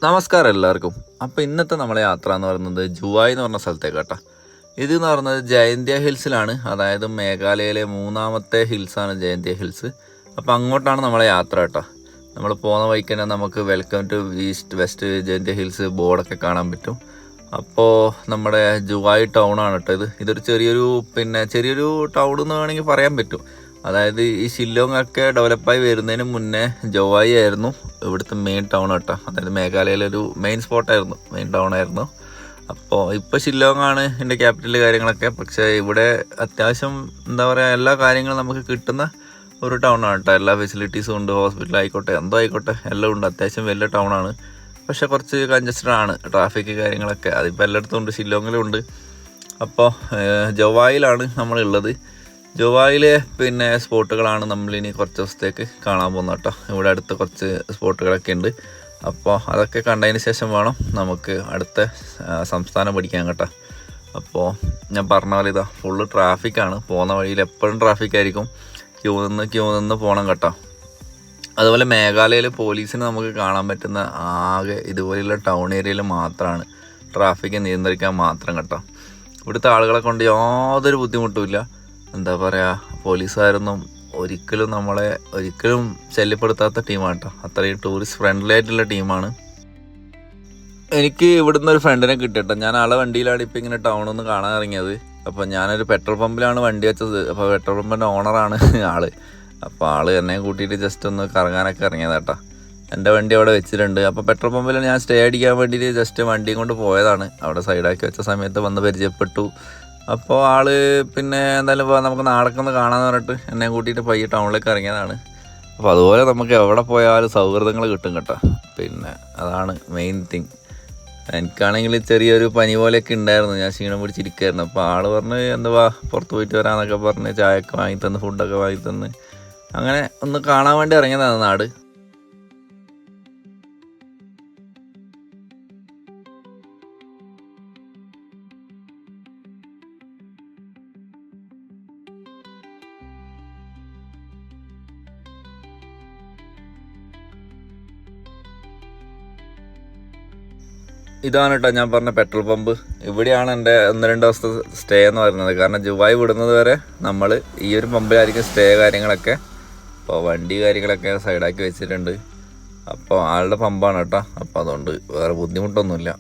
നമസ്കാരം എല്ലാവർക്കും. അപ്പോൾ ഇന്നത്തെ നമ്മളെ യാത്ര എന്ന് പറയുന്നത് ജുവായ് എന്ന് പറഞ്ഞ സ്ഥലത്തേക്ക് കേട്ടോ. ഇതെന്ന് പറയുന്നത് ജയന്തിയ ഹിൽസിലാണ്, അതായത് മേഘാലയയിലെ മൂന്നാമത്തെ ഹിൽസാണ് ജയന്തിയ ഹിൽസ്. അപ്പോൾ അങ്ങോട്ടാണ് നമ്മളെ യാത്ര കേട്ടോ. നമ്മൾ പോകുന്ന വഴിക്ക് തന്നെ നമുക്ക് welcome to East West Jaintia Hills ബോർഡൊക്കെ കാണാൻ പറ്റും. അപ്പോൾ നമ്മുടെ ജുവായ് ടൗണാണ് കേട്ടോ ഇതൊരു ചെറിയൊരു ടൗൺ എന്ന് വേണമെങ്കിൽ പറയാൻ പറ്റും. അതായത് ഈ ഷില്ലോങ് ഒക്കെ ഡെവലപ്പായി വരുന്നതിന് മുന്നേ ജുവായ് ആയിരുന്നു ഇവിടുത്തെ മെയിൻ ടൗൺ കേട്ടോ. അതായത് മേഘാലയയിലൊരു മെയിൻ സ്പോട്ടായിരുന്നു, മെയിൻ ടൗൺ ആയിരുന്നു. അപ്പോൾ ഇപ്പോൾ ഷില്ലോങ് ആണ് എൻ്റെ ക്യാപിറ്റൽ കാര്യങ്ങളൊക്കെ. പക്ഷേ ഇവിടെ അത്യാവശ്യം എന്താ പറയുക, എല്ലാ കാര്യങ്ങളും നമുക്ക് കിട്ടുന്ന ഒരു ടൗണാണ് കേട്ടോ. എല്ലാ ഫെസിലിറ്റീസും ഉണ്ട്, ഹോസ്പിറ്റൽ ആയിക്കോട്ടെ എന്തോ ആയിക്കോട്ടെ എല്ലാം ഉണ്ട്. അത്യാവശ്യം വലിയ ടൗണാണ്. പക്ഷേ കുറച്ച് കൺജസ്റ്റഡ് ആണ്, ട്രാഫിക് കാര്യങ്ങളൊക്കെ അതിപ്പോൾ എല്ലായിടത്തും ഉണ്ട്, ഷില്ലോങ്ങിലും ഉണ്ട്. അപ്പോൾ ജുവായിലാണ് നമ്മളുള്ളത്. ജുവായിലെ സ്പോട്ടുകളാണ് നമ്മളിനി കുറച്ച് ദിവസത്തേക്ക് കാണാൻ പോകുന്നത് കേട്ടോ. ഇവിടെ അടുത്ത് കുറച്ച് സ്പോട്ടുകളൊക്കെ ഉണ്ട്. അപ്പോൾ അതൊക്കെ കണ്ടതിന് ശേഷം വേണം നമുക്ക് അടുത്ത സംസ്ഥാനം പഠിക്കാൻ കേട്ടോ. അപ്പോൾ ഞാൻ പറഞ്ഞ പോലെ ഇതാ ഫുള്ള് ട്രാഫിക്കാണ്. പോകുന്ന വഴിയിൽ എപ്പോഴും ട്രാഫിക്കായിരിക്കും. ക്യൂ നിന്ന് പോകണം കേട്ടോ. അതുപോലെ മേഘാലയയിൽ പോലീസിന് നമുക്ക് കാണാൻ പറ്റുന്ന ആകെ ഇതുപോലെയുള്ള ടൗൺ ഏരിയയിൽ മാത്രമാണ് ട്രാഫിക്ക് നിയന്ത്രിക്കാൻ മാത്രം കേട്ടോ. ഇവിടുത്തെ ആളുകളെ കൊണ്ട് യാതൊരു ബുദ്ധിമുട്ടുമില്ല. എന്താ പറയുക, പോലീസുകാരൊന്നും ഒരിക്കലും ശല്യപ്പെടുത്താത്ത ടീമാണ് കേട്ടോ. അത്രയും ടൂറിസ്റ്റ് ഫ്രണ്ട്ലി ആയിട്ടുള്ള ടീമാണ്. എനിക്ക് ഇവിടുന്ന് ഒരു ഫ്രണ്ടിനെ കിട്ടിട്ടോ. ഞാൻ ആളെ വണ്ടിയിലാണ് ഇപ്പോൾ ഇങ്ങനെ ടൗണൊന്ന് കാണാൻ ഇറങ്ങിയത്. അപ്പോൾ ഞാനൊരു പെട്രോൾ പമ്പിലാണ് വണ്ടി വെച്ചത്. അപ്പോൾ പെട്രോൾ പമ്പിൻ്റെ ഓണറാണ് ആള്. അപ്പോൾ ആള് എന്നെ കൂട്ടിയിട്ട് ജസ്റ്റ് ഒന്ന് കറങ്ങാനൊക്കെ ഇറങ്ങിയത് കേട്ടോ. എൻ്റെ വണ്ടി അവിടെ വെച്ചിട്ടുണ്ട്. അപ്പോൾ പെട്രോൾ പമ്പിൽ ഞാൻ സ്റ്റേ അടിക്കാൻ വേണ്ടിയിട്ട് ജസ്റ്റ് വണ്ടിയും കൊണ്ട് പോയതാണ്. അവിടെ സൈഡാക്കി വെച്ച സമയത്ത് വന്ന് പരിചയപ്പെട്ടു. അപ്പോൾ ആള് എന്തായാലും നമുക്ക് നാടൊക്കെ കാണാമെന്ന് പറഞ്ഞിട്ട് എന്നെ കൂട്ടിയിട്ട് പയ്യെ ടൗണിലേക്ക് ഇറങ്ങിയതാണ്. അപ്പോൾ അതുപോലെ നമുക്ക് എവിടെ പോയാലും സൗഹൃദങ്ങൾ കിട്ടും കേട്ടോ. അതാണ് മെയിൻ തിങ്. എനിക്കാണെങ്കിൽ ചെറിയൊരു പനി പോലെയൊക്കെ ഉണ്ടായിരുന്നു, ഞാൻ ക്ഷീണം പിടിച്ചിരിക്കുകയായിരുന്നു. അപ്പോൾ ആള് പറഞ്ഞ് പുറത്ത് പോയിട്ട് വരാമെന്നൊക്കെ പറഞ്ഞ് ചായയൊക്കെ വാങ്ങിത്തന്ന്, ഫുഡൊക്കെ വാങ്ങിത്തന്ന്, അങ്ങനെ ഒന്ന് കാണാൻ വേണ്ടി ഇറങ്ങിയതാണ് നാട്. ഇതാണ് കേട്ടോ ഞാൻ പറഞ്ഞ പെട്രോൾ പമ്പ്. ഇവിടെയാണ് എൻ്റെ 1-2 ദിവസത്തെ സ്റ്റേ എന്ന് പറയുന്നത്. കാരണം ജുവായ് വിടുന്നത് വരെ നമ്മൾ ഈ ഒരു പമ്പിലായിരിക്കും സ്റ്റേ കാര്യങ്ങളൊക്കെ. അപ്പോൾ വണ്ടി കാര്യങ്ങളൊക്കെ സൈഡാക്കി വെച്ചിട്ടുണ്ട്. അപ്പോൾ ആളുടെ പമ്പാണ് കേട്ടോ. അപ്പോൾ അതുകൊണ്ട് വേറെ ബുദ്ധിമുട്ടൊന്നുമില്ല.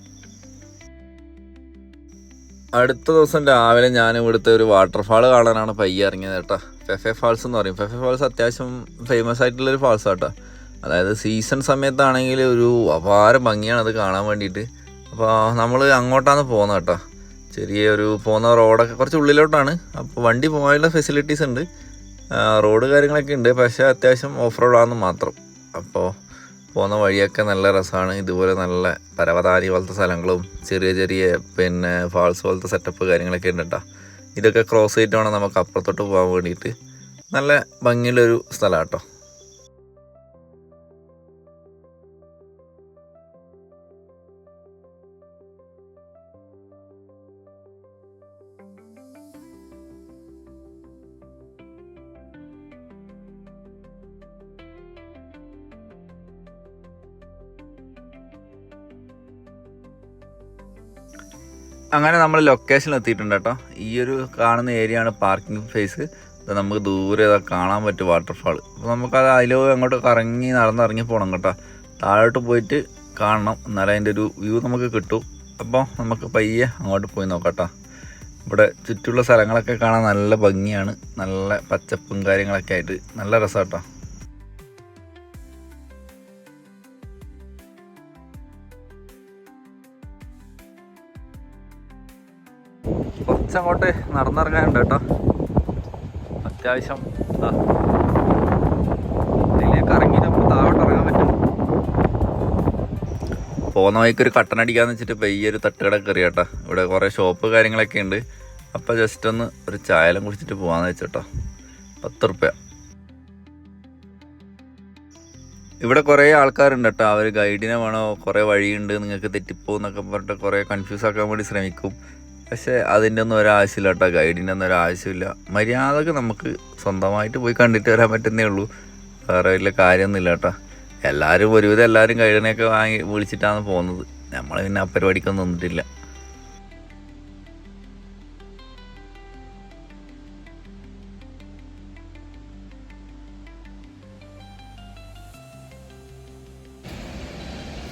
അടുത്ത ദിവസം രാവിലെ ഞാൻ ഇവിടുത്തെ ഒരു വാട്ടർഫാൾ കാണാനാണ് പയ്യെ ഇറങ്ങിയത് കേട്ടോ. ഫെഫെ ഫാൾസ് എന്ന് പറയും. ഫെഫെ ഫാൾസ് അത്യാവശ്യം ഫേമസ് ആയിട്ടുള്ളൊരു ഫാൾസ് കേട്ടോ. അതായത് സീസൺ സമയത്താണെങ്കിൽ ഒരു അപാര ഭംഗിയാണ് അത് കാണാൻ വേണ്ടിയിട്ട്. അപ്പോൾ നമ്മൾ അങ്ങോട്ടാണ് പോകുന്നത് കേട്ടോ. ചെറിയൊരു പോകുന്ന റോഡൊക്കെ കുറച്ച് ഉള്ളിലോട്ടാണ്. അപ്പോൾ വണ്ടി പോകാനുള്ള ഫെസിലിറ്റീസ് ഉണ്ട്, റോഡ് കാര്യങ്ങളൊക്കെ ഉണ്ട്. പക്ഷേ അത്യാവശ്യം ഓഫ് റോഡാണെന്ന് മാത്രം. അപ്പോൾ പോകുന്ന വഴിയൊക്കെ നല്ല രസമാണ്. ഇതുപോലെ നല്ല പരവതാനി പോലത്തെ സ്ഥലങ്ങളും ചെറിയ ഫാൾസ് പോലത്തെ സെറ്റപ്പ് കാര്യങ്ങളൊക്കെ ഉണ്ട് കേട്ടോ. ഇതൊക്കെ ക്രോസ് ചെയ്തിട്ട് വേണം നമുക്ക് അപ്പുറത്തോട്ട് പോകാൻ വേണ്ടിയിട്ട്. നല്ല ഭംഗിയുള്ളൊരു സ്ഥലമാണ് കേട്ടോ. അങ്ങനെ നമ്മൾ ലൊക്കേഷനിൽ എത്തിയിട്ടുണ്ട് കേട്ടോ. ഈ ഒരു കാണുന്ന ഏരിയ ആണ് പാർക്കിംഗ് ഫേസ്. അത് നമുക്ക് ദൂരെ കാണാൻ പറ്റും വാട്ടർഫാൾ. അപ്പോൾ നമുക്കത് അങ്ങോട്ട് കറങ്ങി നടന്നിറങ്ങി പോകണം കേട്ടോ. താഴോട്ട് പോയിട്ട് കാണണം, എന്നാലും അതിൻ്റെ ഒരു വ്യൂ നമുക്ക് കിട്ടും. അപ്പോൾ നമുക്ക് പയ്യെ അങ്ങോട്ട് പോയി നോക്കാം കേട്ടോ. ഇവിടെ ചുറ്റുള്ള സ്ഥലങ്ങളൊക്കെ കാണാൻ നല്ല ഭംഗിയാണ്, നല്ല പച്ചപ്പും കാര്യങ്ങളൊക്കെ ആയിട്ട് നല്ല രസം കേട്ടോ. കുറച്ചങ്ങോട്ട് നടന്നിറങ്ങാനുണ്ട് കേട്ടോ. അത്യാവശ്യം അതിലേക്ക് ഇറങ്ങി നമുക്ക് താഴോട്ട് ഇറങ്ങാൻ പറ്റും. പോകുന്ന വഴിക്കൊരു കട്ടനടിക്കാന്ന് വെച്ചിട്ട് പയ്യൊരു തട്ടുകട കയറി കേട്ടോ. ഇവിടെ കുറേ ഷോപ്പ് കാര്യങ്ങളൊക്കെ ഉണ്ട്. അപ്പോൾ ജസ്റ്റ് ഒന്ന് ഒരു ചായലും കുടിച്ചിട്ട് പോകാമെന്ന് വെച്ചിട്ടോ. 10 റുപ്യ. ഇവിടെ കുറേ ആൾക്കാരുണ്ട് കേട്ടോ. അവർ ഗൈഡിനെ വേണോ, കുറേ വഴിയുണ്ട്, നിങ്ങൾക്ക് തെറ്റിപ്പോന്നൊക്കെ പറഞ്ഞിട്ട് കുറേ കൺഫ്യൂസ് ആക്കാൻ വേണ്ടി ശ്രമിക്കും. പക്ഷേ അതിൻ്റെ ഒന്നും ഒരാവശ്യമില്ല കേട്ടോ. ഗൈഡിൻ്റെ ഒന്നും ഒരാവശ്യമില്ല. മര്യാദക്ക് നമുക്ക് സ്വന്തമായിട്ട് പോയി കണ്ടിട്ട് വരാൻ പറ്റുന്നേ ഉള്ളൂ. വേറെ വലിയ കാര്യമൊന്നുമില്ല കേട്ടോ. എല്ലാവരും ഒരുവിധം എല്ലാവരും കഴുകണയൊക്കെ വാങ്ങി വിളിച്ചിട്ടാണ് പോകുന്നത്. നമ്മൾ പിന്നെ ആ പരിപാടിക്കൊന്നും നിന്നിട്ടില്ല.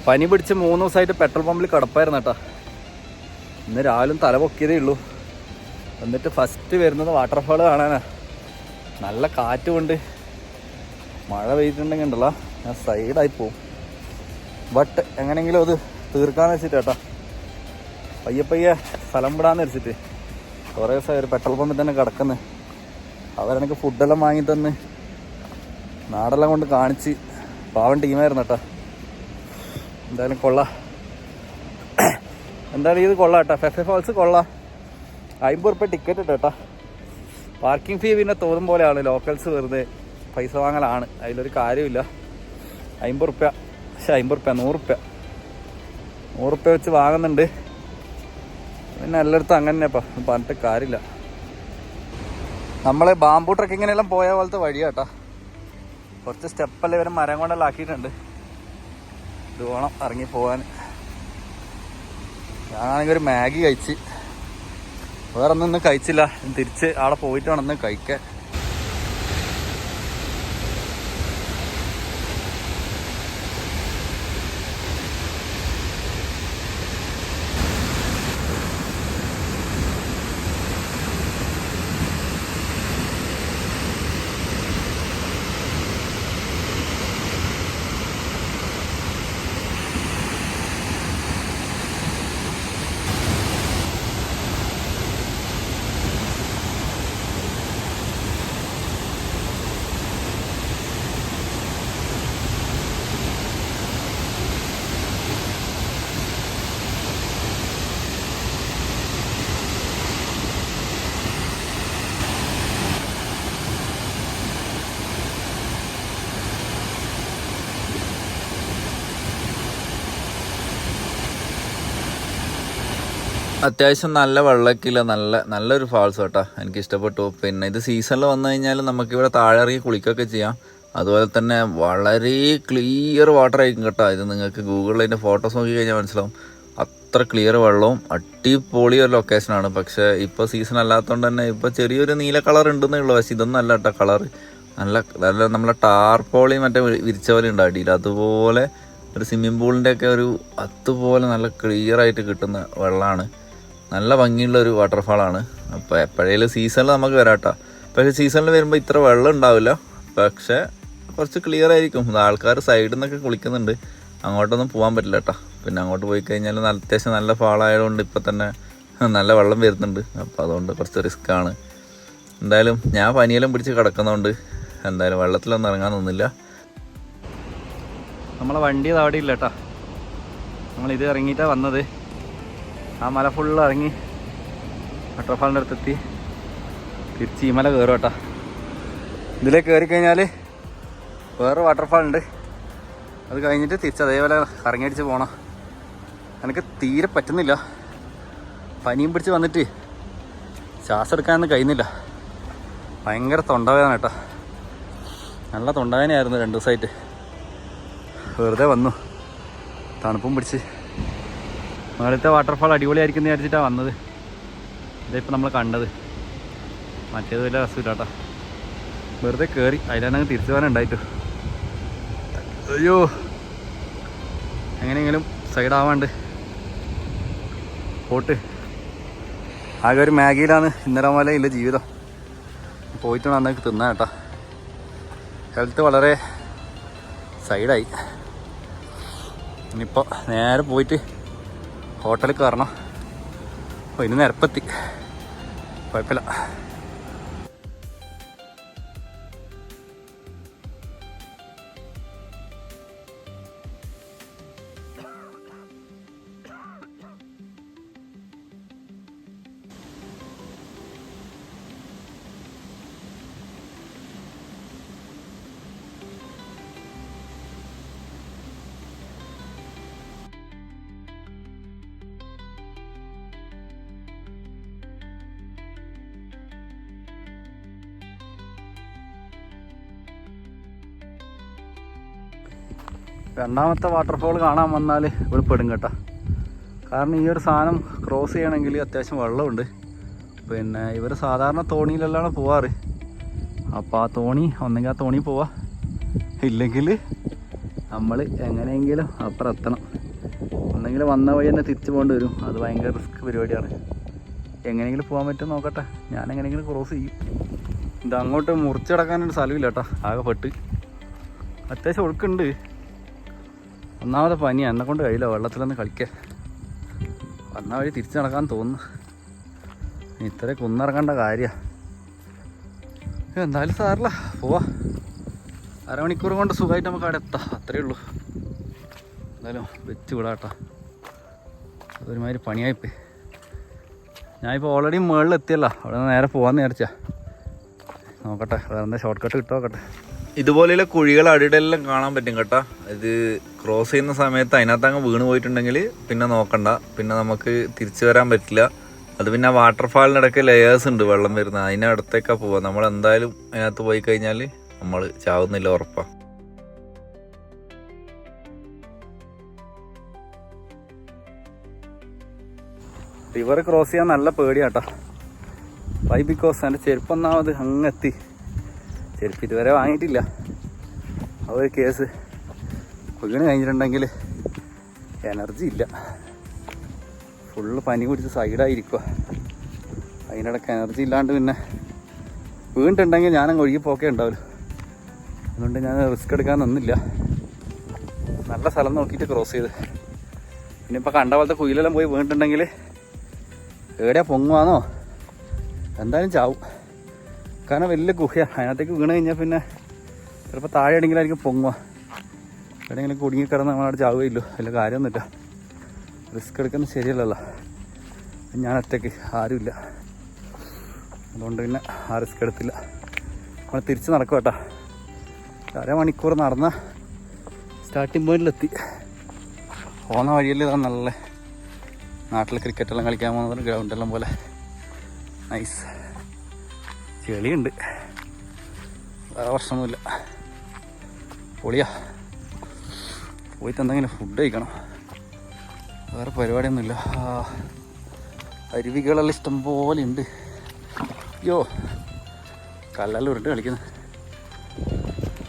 പനി പിടിച്ച് 3 ദിവസമായിട്ട് പെട്രോൾ പമ്പിൽ കിടപ്പായിരുന്നു കേട്ടോ. ഇന്ന് രാവിലെ തല പൊക്കിയതേ ഉള്ളൂ. എന്നിട്ട് ഫസ്റ്റ് വരുന്നത് വാട്ടർഫാൾ കാണാനാ. നല്ല കാറ്റുമുണ്ട്. മഴ പെയ്തിട്ടുണ്ടെങ്കിൽ ഉണ്ടല്ലോ ഞാൻ സൈഡായി പോവും. ബട്ട് എങ്ങനെയെങ്കിലും അത് തീർക്കാന്ന് വെച്ചിട്ട് കേട്ടോ, പയ്യെ സ്ഥലം വിടാന്ന് വെച്ചിട്ട് കുറേ ദിവസമായി ഒരു പെട്രോൾ പമ്പിൽ തന്നെ കിടക്കുന്നത്. അവരെനിക്ക് ഫുഡെല്ലാം വാങ്ങി തന്ന് നാടെല്ലാം കൊണ്ട് കാണിച്ച് പാവൻ ടീമായിരുന്നു കേട്ടോ. എന്തായാലും കൊള്ളാം. എന്തായാലും ഇത് കൊള്ളാം കേട്ടോ. FF ഫാൾസ് കൊള്ളാം. 50 ഉറുപ്പ്യ ടിക്കറ്റ് ഇട്ട് കേട്ടോ. പാർക്കിംഗ് ഫീ പിന്നെ തോന്നും പോലെയാണ്. ലോക്കൽസ് വെറുതെ പൈസ വാങ്ങലാണ്, അതിലൊരു കാര്യമില്ല. 50 ഉറുപ്പ്യ, പക്ഷേ 50 ഉറുപ്പ്യ 100 ഉറുപ്പ്യ വെച്ച് വാങ്ങുന്നുണ്ട്. പിന്നെ എല്ലായിടത്തും അങ്ങനെ തന്നെ പറഞ്ഞിട്ട് കാര്യമില്ല. നമ്മൾ ബാംബു ട്രക്കിങ്ങിനെല്ലാം പോയ പോലത്തെ വഴിയാട്ടോ. കുറച്ച് സ്റ്റെപ്പെല്ലാം ഇവരെ മരം കൊണ്ടെല്ലാം ആക്കിയിട്ടുണ്ട്. ഇത് വേണം ഇറങ്ങി പോകാൻ. ഞാനാണെങ്കിൽ ഒരു മാഗി കഴിച്ച്, വേറെ ഒന്നും കഴിച്ചില്ല. തിരിച്ച് അവിടെ പോയിട്ട് വേണം ഒന്ന് കഴിക്കാൻ. അത്യാവശ്യം നല്ല വെള്ളമൊക്കെയില്ല, നല്ലൊരു ഫാൾസ് കേട്ടോ. എനിക്ക് ഇഷ്ടപ്പെട്ടു. പിന്നെ ഇത് സീസണിൽ വന്നു കഴിഞ്ഞാൽ നമുക്കിവിടെ താഴെ ഇറങ്ങി കുളിക്കുകയൊക്കെ ചെയ്യാം. അതുപോലെ തന്നെ വളരെ ക്ലിയർ വാട്ടർ ആയിരിക്കും കേട്ടോ. ഇത് നിങ്ങൾക്ക് ഗൂഗിളിൽ അതിൻ്റെ ഫോട്ടോസ് നോക്കി കഴിഞ്ഞാൽ മനസ്സിലാവും. അത്ര ക്ലിയർ വെള്ളവും അടിപൊളി ഒരു ലൊക്കേഷനാണ്. പക്ഷേ ഇപ്പോൾ സീസൺ അല്ലാത്തതുകൊണ്ട് തന്നെ ഇപ്പോൾ ചെറിയൊരു നീല കളർ ഉണ്ടെന്നേ ഉള്ളൂ. പക്ഷേ ഇതൊന്നും അല്ല കേട്ടോ കളറ്. നല്ല നമ്മളെ ടാർപോളി മറ്റേ വിരിച്ച പോലെ ഉണ്ട് അടിയിൽ. അതുപോലെ ഒരു സ്വിമ്മിംഗ് പൂളിൻ്റെയൊക്കെ ഒരു അതുപോലെ നല്ല ക്ലിയർ ആയിട്ട് കിട്ടുന്ന വെള്ളമാണ്. നല്ല ഭംഗിയുള്ളൊരു വാട്ടർഫാളാണ്. അപ്പോൾ എപ്പോഴേലും സീസണിൽ നമുക്ക് വരാം കേട്ടോ. പക്ഷേ സീസണിൽ വരുമ്പോൾ ഇത്ര വെള്ളം ഉണ്ടാവില്ല, പക്ഷേ കുറച്ച് ക്ലിയർ ആയിരിക്കും. ആൾക്കാർ സൈഡിൽ നിന്നൊക്കെ കുളിക്കുന്നുണ്ട്. അങ്ങോട്ടൊന്നും പോകാൻ പറ്റില്ല കേട്ടോ. പിന്നെ അങ്ങോട്ട് പോയി കഴിഞ്ഞാൽ അത്യാവശ്യം നല്ല ഫാളായതുകൊണ്ട് ഇപ്പം തന്നെ നല്ല വെള്ളം വരുന്നുണ്ട്. അപ്പോൾ അതുകൊണ്ട് കുറച്ച് റിസ്ക്കാണ്. എന്തായാലും ഞാൻ പനിയെല്ലാം പിടിച്ച് കിടക്കുന്നതുകൊണ്ട് എന്തായാലും വെള്ളത്തിലൊന്നും ഇറങ്ങാൻ നിന്നില്ല. നമ്മളെ വണ്ടി അവിടെ ഇല്ല കേട്ടോ. നമ്മളിത് ഇറങ്ങിയിട്ടാണ് വന്നത്. ആ മല ഫുള്ള് ഇറങ്ങി വാട്ടർഫാളിൻ്റെ അടുത്തെത്തി തിരിച്ച് ഈ മല കയറും കേട്ടോ. ഇതിലേക്ക് കയറി കഴിഞ്ഞാൽ വേറെ വാട്ടർഫാളുണ്ട്. അത് കഴിഞ്ഞിട്ട് തിരിച്ച് അതേപോലെ കറങ്ങിയടിച്ച് പോകണം. എനിക്ക് തീരെ പറ്റുന്നില്ല. പനിയും പിടിച്ച് വന്നിട്ട് ശ്വാസം എടുക്കാനൊന്നും കഴിയുന്നില്ല. ഭയങ്കര തൊണ്ടവേദന കേട്ടോ. നല്ല തൊണ്ടവേദനയായിരുന്നു 2 ദിവസമായിട്ട്. വെറുതെ വന്നു, തണുപ്പും പിടിച്ച്. മേളത്തെ വാട്ടർഫാൾ അടിപൊളിയായിരിക്കും എന്ന് വിചാരിച്ചിട്ടാണ് വന്നത്. ഇതിപ്പോൾ നമ്മൾ കണ്ടത്. മറ്റേത് വലിയ രസമില്ല കേട്ടോ. വെറുതെ കയറി അതിലങ്ങ് തിരിച്ചു പോകാനുണ്ടായിട്ടു. അയ്യോ, എങ്ങനെയെങ്കിലും സൈഡാവാണ്ട് പോട്ട്. ആകെ ഒരു മാഗിയിലാണ് ഇന്നലെ പോലെ ഇല്ല ജീവിതം. പോയിട്ട് നന്നാക്കി തിന്നാ കേട്ടോ. ഹെൽത്ത് വളരെ സൈഡായി. ഇനിയിപ്പോൾ നേരെ പോയിട്ട് ഹോട്ടലിൽ കയറണം. അപ്പോൾ ഇന്ന് നിരപ്പെത്തി, കുഴപ്പമില്ല. രണ്ടാമത്തെ വാട്ടർഫോൾ കാണാൻ വന്നാൽ ഇവിടെ പെടും കേട്ടോ. കാരണം ഈ ഒരു സാധനം ക്രോസ് ചെയ്യണമെങ്കിൽ അത്യാവശ്യം വെള്ളമുണ്ട്. പിന്നെ ഇവർ സാധാരണ തോണിയിലെല്ലാം പോവാറ്. അപ്പോൾ ആ തോണി ഒന്നെങ്കിൽ ആ തോണി പോവാ, ഇല്ലെങ്കിൽ നമ്മൾ എങ്ങനെയെങ്കിലും അപ്പുറം എത്തണം. ഒന്നെങ്കിൽ വന്ന വഴി തന്നെ തിരിച്ചു പോകേണ്ടി വരും. അത് ഭയങ്കര റിസ്ക് പരിപാടിയാണ്. എങ്ങനെയെങ്കിലും പോകാൻ പറ്റും നോക്കട്ടെ. ഞാൻ എങ്ങനെയെങ്കിലും ക്രോസ് ചെയ്യും. ഇത് അങ്ങോട്ട് മുറിച്ചടക്കാനൊരു സ്ഥലമില്ല കേട്ടോ, ആകെ പെട്ട്. അത്യാവശ്യം ഒഴുക്കുണ്ട്. ഒന്നാമത്തെ പനിയാണ്, എന്നെ കൊണ്ട് കഴിയില്ല വെള്ളത്തിലൊന്ന് കളിക്കാൻ. വന്ന വഴി തിരിച്ചു നടക്കാൻ തോന്നുന്നു. ഇത്ര കുന്നിറങ്ങേണ്ട കാര്യമാണ്. എന്തായാലും സാറില്ല, പോവാ. അരമണിക്കൂർ കൊണ്ട് സുഖമായിട്ട് നമുക്ക് അവിടെ എത്താം, അത്രയേ ഉള്ളൂ. എന്തായാലും വെച്ച് വിടാട്ടോ, അതൊരുമാതിരി പണിയായിപ്പോയി. ഞാനിപ്പോൾ ഓൾറെഡി മുകളിലെത്തിയല്ലോ, അവിടെ നിന്ന് നേരെ പോകാമെന്ന് വിചാരിച്ചാ. നോക്കട്ടെ വേറെ എന്താ ഷോർട്ട് കട്ട് കിട്ടോ നോക്കട്ടെ. ഇതുപോലെയുള്ള കുഴികൾ അടിയിലെല്ലാം കാണാൻ പറ്റും കേട്ടോ. ഇത് ക്രോസ് ചെയ്യുന്ന സമയത്ത് അതിനകത്ത് അങ്ങ് വീണ് പോയിട്ടുണ്ടെങ്കിൽ പിന്നെ നോക്കണ്ട, പിന്നെ നമുക്ക് തിരിച്ചു വരാൻ പറ്റില്ല. അത് പിന്നെ വാട്ടർഫാളിനിടയ്ക്ക് ലെയേഴ്സ് ഉണ്ട് വെള്ളം വരുന്നത്, അതിനടുത്തേക്കാണ് പോവുക. നമ്മൾ എന്തായാലും അതിനകത്ത് പോയി കഴിഞ്ഞാൽ നമ്മൾ ചാവുന്നില്ല, ഉറപ്പാണ്. റിവർ ക്രോസ് ചെയ്യാൻ നല്ല പേടിയാട്ടോ. വൈ ബിക്കോസ് എൻ്റെ ചെരുപ്പൊന്നാമത് അങ്ങെത്തി. ചെരുപ്പ് ഇതുവരെ വാങ്ങിയിട്ടില്ല. ആ ഒരു കേസ്. വീണ് കഴിഞ്ഞിട്ടുണ്ടെങ്കിൽ എനർജി ഇല്ല, ഫുള്ള് പനി പിടിച്ച് സൈഡായിരിക്കുക. അതിനിടയ്ക്ക് എനർജി ഇല്ലാണ്ട് പിന്നെ വീണിട്ടുണ്ടെങ്കിൽ ഞാനങ്ങ് ഒഴുകി പോക്കേ ഉണ്ടാവില്ല. അതുകൊണ്ട് ഞാൻ റിസ്ക് എടുക്കാൻ നിന്നില്ല. നല്ല സ്ഥലം നോക്കിയിട്ട് ക്രോസ് ചെയ്ത്. പിന്നെ ഇപ്പോൾ കണ്ട പോലത്തെ കുയിലെല്ലാം പോയി വീണിട്ടുണ്ടെങ്കിൽ എവിടെയാ പൊങ്ങുവാന്നോ എന്തായാലും ചാവും. കാരണം വലിയ ഗുഹയാണ്, അതിനകത്തേക്ക് വീണ് കഴിഞ്ഞാൽ പിന്നെ ചിലപ്പോൾ താഴെ എവിടെയെങ്കിലായിരിക്കും പൊങ്ങുക. എവിടെയെങ്കിലും കുടുങ്ങിക്കിടന്ന് നമ്മളവിടെ ചാവുകയില്ലോ, വലിയ കാര്യമൊന്നുമില്ല. റിസ്ക് എടുക്കുന്നത് ശരിയല്ലല്ലോ. ഞാൻ ഒറ്റയ്ക്ക് ആരുമില്ല, അതുകൊണ്ട് പിന്നെ ആ റിസ്ക് എടുത്തില്ല. നമ്മൾ തിരിച്ച് നടക്കും കേട്ടോ. അരമണിക്കൂർ നടന്ന സ്റ്റാർട്ടിങ് പോയിന്റിലെത്തി. പോകുന്ന വഴിയിൽ ഇതാ നല്ല നാട്ടിൽ ക്രിക്കറ്റെല്ലാം കളിക്കാൻ പോകുന്ന ഗ്രൗണ്ടെല്ലാം പോലെ നൈസ്. ചെളിയുണ്ട്, വേറെ പ്രശ്നമൊന്നുമില്ല. പൊളിയാ. പോയിട്ട് എന്തെങ്കിലും ഫുഡ് കഴിക്കണം, വേറെ പരിപാടിയൊന്നുമില്ല. അരുവികളെല്ലാം ഇഷ്ടം പോലെ ഉണ്ട്. അയ്യോ, കല്ലെല്ലാം ഉരുട്ട് കളിക്കുന്നത്.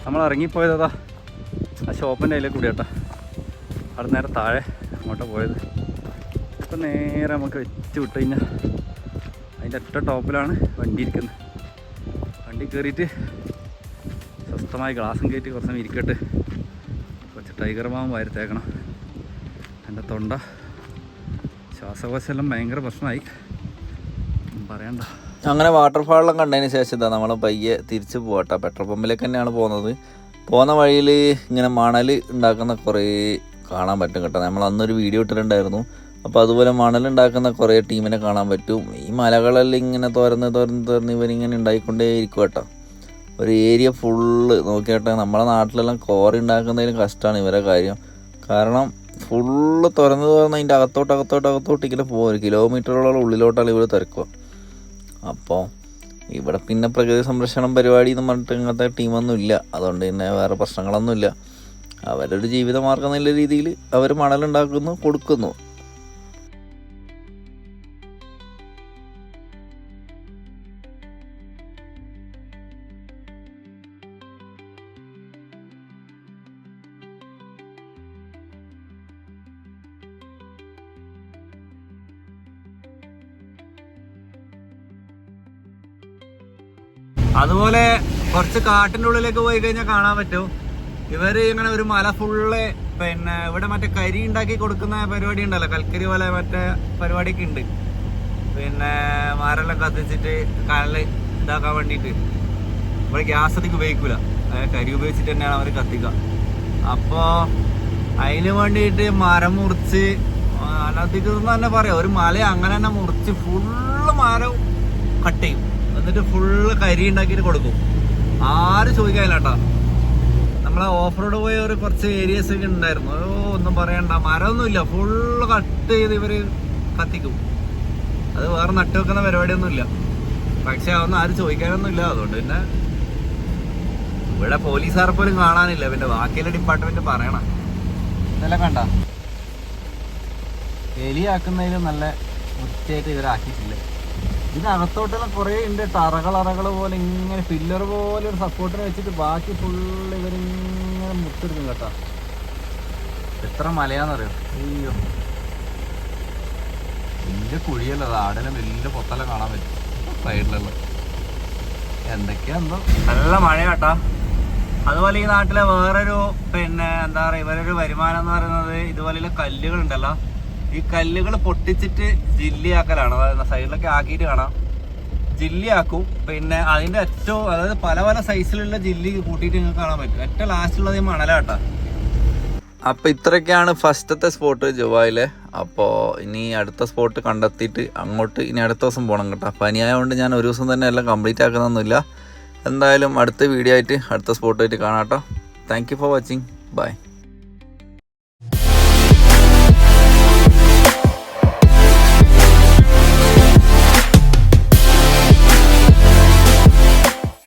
നമ്മൾ ഇറങ്ങിപ്പോയതാ ആ ഷോപ്പിൻ്റെ അതിലേക്ക് കൂടി കേട്ടോ. അവിടെ നേരെ താഴെ അങ്ങോട്ടാണ് പോയത്. ഇപ്പം നേരെ നമുക്ക് വെച്ച് വിട്ട് കഴിഞ്ഞാൽ അതിൻ്റെ ഒറ്റ ടോപ്പിലാണ് വണ്ടി ഇരിക്കുന്നത്. വണ്ടി കയറിയിട്ട് സ്വസ്ഥമായി ഗ്ലാസും കയറ്റി കുറച്ച് സമയം ഇരിക്കട്ടെ. കുറച്ച് ടൈഗർ മാവും വാരിത്തേക്കണം. എൻ്റെ തൊണ്ട ശ്വാസകോശമെല്ലാം ഭയങ്കര പ്രശ്നമായി, പറയണ്ട. അങ്ങനെ വാട്ടർഫാളെല്ലാം കണ്ടതിന് ശേഷം ഇതാ നമ്മൾ പയ്യെ തിരിച്ച് പോകട്ടെ. പെട്രോൾ പമ്പിലേക്ക് തന്നെയാണ് പോകുന്നത്. പോകുന്ന വഴിയിൽ ഇങ്ങനെ മണൽ ഉണ്ടാക്കുന്ന കുറേ കാണാൻ പറ്റും കേട്ടോ. നമ്മൾ അന്നൊരു വീഡിയോ ഇട്ടിട്ടുണ്ടായിരുന്നു. അപ്പോൾ അതുപോലെ മണലുണ്ടാക്കുന്ന കുറേ ടീമിനെ കാണാൻ പറ്റും. ഈ മലകളെല്ലാം ഇങ്ങനെ തുറന്ന് ഇവരിങ്ങനെ ഉണ്ടായിക്കൊണ്ടേ ഇരിക്കും കേട്ടോ. ഒരു ഏരിയ ഫുള്ള് നോക്കിയാട്ടെ. നമ്മളെ നാട്ടിലെല്ലാം കോറി ഉണ്ടാക്കുന്നതിലും കഷ്ടമാണ് ഇവരെ കാര്യം. കാരണം ഫുള്ള് തുറന്ന് അതിൻ്റെ അകത്തോട്ട് ഇങ്ങനെ പോകും. 1 കിലോമീറ്ററോളം ഉള്ളിലോട്ടാണ് ഇവർ തിരക്കുക. അപ്പോൾ ഇവിടെ പിന്നെ പ്രകൃതി സംരക്ഷണം പരിപാടി എന്ന് പറഞ്ഞിട്ട് ഇങ്ങനത്തെ ടീമൊന്നും ഇല്ല. അതുകൊണ്ട് തന്നെ വേറെ പ്രശ്നങ്ങളൊന്നുമില്ല. അവരൊരു ജീവിതമാർഗം എന്നുള്ള രീതിയിൽ അവർ മണലുണ്ടാക്കുന്നു, കൊടുക്കുന്നു. അതുപോലെ കുറച്ച് കാട്ടിൻ്റെ ഉള്ളിലേക്ക് പോയി കഴിഞ്ഞാൽ കാണാൻ പറ്റും ഇവർ ഇങ്ങനെ ഒരു മല ഫുള്ള് പിന്നെ ഇവിടെ മറ്റേ കരി ഉണ്ടാക്കി കൊടുക്കുന്ന പരിപാടി ഉണ്ടല്ലോ, കൽക്കരി പോലെ മറ്റേ പരിപാടിയൊക്കെ ഉണ്ട്. പിന്നെ മരെല്ലാം കത്തിച്ചിട്ട് കനൽ ഇതാക്കാൻ വേണ്ടിയിട്ട്. ഇവിടെ ഗ്യാസ് അധികം ഉപയോഗിക്കില്ല, കരി ഉപയോഗിച്ചിട്ട് തന്നെയാണ് അവർ കത്തിക്കുക. അപ്പോൾ അതിന് വേണ്ടിയിട്ട് മരം മുറിച്ച് അനധികൃതം തന്നെ പറയാം, ഒരു മല അങ്ങനെ തന്നെ മുറിച്ച് ഫുള്ള് മരം കട്ട് ചെയ്യും. എന്നിട്ട് ഫുള്ള് കരി ഉണ്ടാക്കിയിട്ട് കൊടുക്കും. ആരും ചോദിക്കാനില്ല കേട്ടോ. നമ്മളെ ഓഫ് റോഡ് പോയ ഒരു കുറച്ച് ഏരിയസ് ഒക്കെ ഉണ്ടായിരുന്നു. ഒന്നും പറയണ്ട, മരമൊന്നുമില്ല, ഫുള്ള് കട്ട് ചെയ്ത് ഇവര് കത്തിക്കും. അത് വേറെ നട്ടു വെക്കുന്ന പരിപാടിയൊന്നുമില്ല. പക്ഷെ അതൊന്നും ആരും ചോദിക്കാനൊന്നുമില്ല. അതുകൊണ്ട് പിന്നെ ഇവിടെ പോലീസുകാർ പോലും കാണാനില്ല. പിന്നെ ബാക്കിയുള്ള ഡിപ്പാർട്ട്മെന്റ് പറയണം. ഇതെല്ലാം കണ്ട എലിയാക്കുന്നതിലും നല്ല വൃത്തിയായിട്ട് ഇവരാക്കിയിട്ടില്ല. ഇതിനകത്തോട്ടെല്ലാം കുറേ ഉണ്ട് അറകൾ പോലെ ഇങ്ങനെ പില്ലർ പോലെ ഒരു സപ്പോർട്ടിന് വെച്ചിട്ട് ബാക്കി ഫുള്ള് ഇവരിങ്ങനെ മുത്തെടുക്കും കേട്ടോ. എത്ര മലയാന്നറിയോ? അയ്യോ വലിയ കുഴിയല്ല, അത് ആടെല്ലാം വലിയ പൊത്തെല്ലാം കാണാൻ പറ്റും സൈഡിലുള്ള. എന്തൊക്കെയാ എന്തോ നല്ല മഴ കേട്ടോ. അതുപോലെ ഈ നാട്ടിലെ വേറൊരു എന്താ പറയുക ഇവരൊരു വരുമാനം എന്ന് പറയുന്നത് ഇതുപോലെയുള്ള കല്ലുകളുണ്ടല്ലോ, ഈ കല്ലുകൾ പൊട്ടിച്ചിട്ട് ജില്ലിയാക്കലാണ്. അതായത് സൈഡിലൊക്കെ ആക്കിയിട്ട് കാണാം, ജില്ലിയാക്കും. പിന്നെ അതിൻ്റെ ഏറ്റവും അതായത് പല പല സൈസിലുള്ള ജില്ലി കൂട്ടിയിട്ട് നിങ്ങൾക്ക് കാണാൻ പറ്റും. ഏറ്റവും ലാസ്റ്റുള്ളത് ഈ മണലാട്ടാ. അപ്പോൾ ഇത്രയൊക്കെയാണ് ഫസ്റ്റത്തെ സ്പോട്ട് ജുവായിലെ. അപ്പോൾ ഇനി അടുത്ത സ്പോട്ട് കണ്ടെത്തിയിട്ട് അങ്ങോട്ട് ഇനി അടുത്ത ദിവസം പോകണം കേട്ടോ. പനിയായതുകൊണ്ട് ഞാൻ ഒരു ദിവസം തന്നെ എല്ലാം കംപ്ലീറ്റ് ആക്കുന്നൊന്നുമില്ല. എന്തായാലും അടുത്ത വീഡിയോ ആയിട്ട് അടുത്ത സ്പോട്ടായിട്ട് കാണാം കേട്ടോ. Thank you for watching. By.